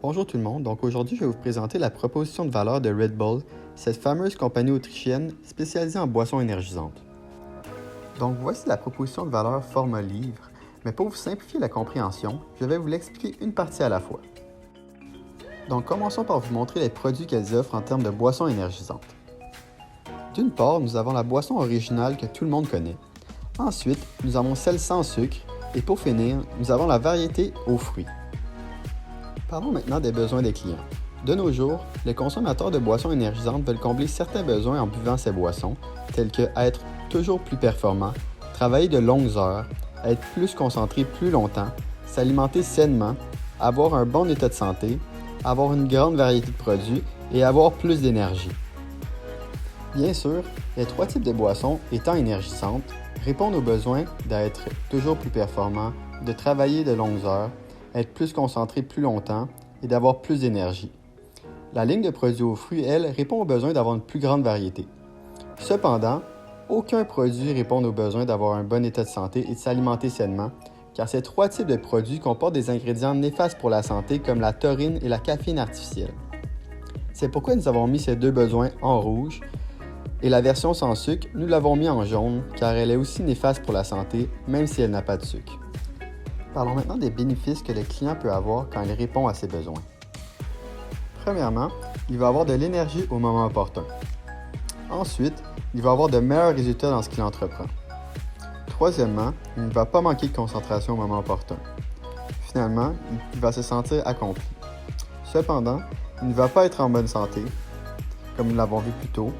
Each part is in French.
Bonjour tout le monde, donc aujourd'hui je vais vous présenter la proposition de valeur de Red Bull, cette fameuse compagnie autrichienne spécialisée en boissons énergisantes. Donc voici la proposition de valeur format livre, mais pour vous simplifier la compréhension, je vais vous l'expliquer une partie à la fois. Donc commençons par vous montrer les produits qu'elles offrent en termes de boissons énergisantes. D'une part, nous avons la boisson originale que tout le monde connaît. Ensuite, nous avons celle sans sucre, et pour finir, nous avons la variété aux fruits. Parlons maintenant des besoins des clients. De nos jours, les consommateurs de boissons énergisantes veulent combler certains besoins en buvant ces boissons, tels que être toujours plus performant, travailler de longues heures, être plus concentré plus longtemps, s'alimenter sainement, avoir un bon état de santé, avoir une grande variété de produits et avoir plus d'énergie. Bien sûr, les trois types de boissons étant énergisantes répondent aux besoins d'être toujours plus performant, de travailler de longues heures, être plus concentré plus longtemps et d'avoir plus d'énergie. La ligne de produits aux fruits, elle, répond aux besoins d'avoir une plus grande variété. Cependant, aucun produit répond aux besoins d'avoir un bon état de santé et de s'alimenter sainement, car ces trois types de produits comportent des ingrédients néfastes pour la santé comme la taurine et la caféine artificielle. C'est pourquoi nous avons mis ces deux besoins en rouge, et la version sans sucre, nous l'avons mis en jaune, car elle est aussi néfaste pour la santé, même si elle n'a pas de sucre. Parlons maintenant des bénéfices que le client peut avoir quand il répond à ses besoins. Premièrement, il va avoir de l'énergie au moment opportun. Ensuite, il va avoir de meilleurs résultats dans ce qu'il entreprend. Troisièmement, il ne va pas manquer de concentration au moment opportun. Finalement, il va se sentir accompli. Cependant, il ne va pas être en bonne santé, comme nous l'avons vu plus tôt,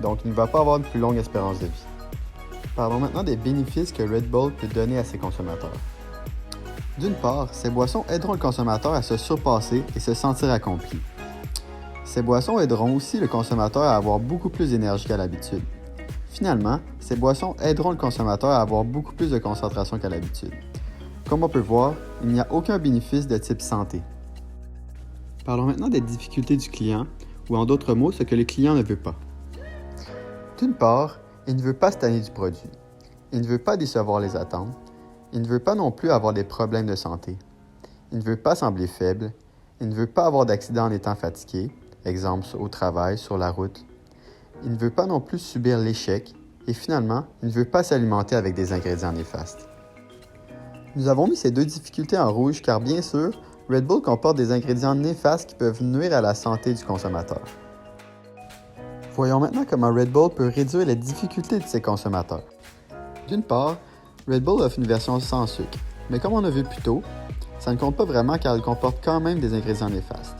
donc il ne va pas avoir une plus longue espérance de vie. Parlons maintenant des bénéfices que Red Bull peut donner à ses consommateurs. D'une part, ces boissons aideront le consommateur à se surpasser et se sentir accompli. Ces boissons aideront aussi le consommateur à avoir beaucoup plus d'énergie qu'à l'habitude. Finalement, ces boissons aideront le consommateur à avoir beaucoup plus de concentration qu'à l'habitude. Comme on peut voir, il n'y a aucun bénéfice de type santé. Parlons maintenant des difficultés du client, ou en d'autres mots, ce que le client ne veut pas. D'une part, il ne veut pas se tanner du produit. Il ne veut pas décevoir les attentes. Il ne veut pas non plus avoir des problèmes de santé. Il ne veut pas sembler faible. Il ne veut pas avoir d'accident en étant fatigué, exemple au travail, sur la route. Il ne veut pas non plus subir l'échec. Et finalement, il ne veut pas s'alimenter avec des ingrédients néfastes. Nous avons mis ces deux difficultés en rouge car bien sûr, Red Bull comporte des ingrédients néfastes qui peuvent nuire à la santé du consommateur. Voyons maintenant comment Red Bull peut réduire les difficultés de ses consommateurs. D'une part, Red Bull offre une version sans sucre, mais comme on a vu plus tôt, ça ne compte pas vraiment car elle comporte quand même des ingrédients néfastes.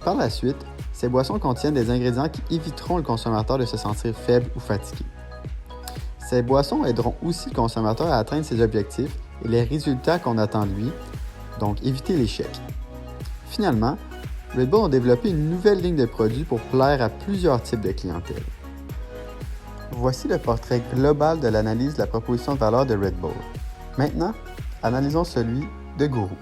Par la suite, ces boissons contiennent des ingrédients qui éviteront le consommateur de se sentir faible ou fatigué. Ces boissons aideront aussi le consommateur à atteindre ses objectifs et les résultats qu'on attend de lui, donc éviter l'échec. Finalement, Red Bull a développé une nouvelle ligne de produits pour plaire à plusieurs types de clientèle. Voici le portrait global de l'analyse de la proposition de valeur de Red Bull. Maintenant, analysons celui de Guru.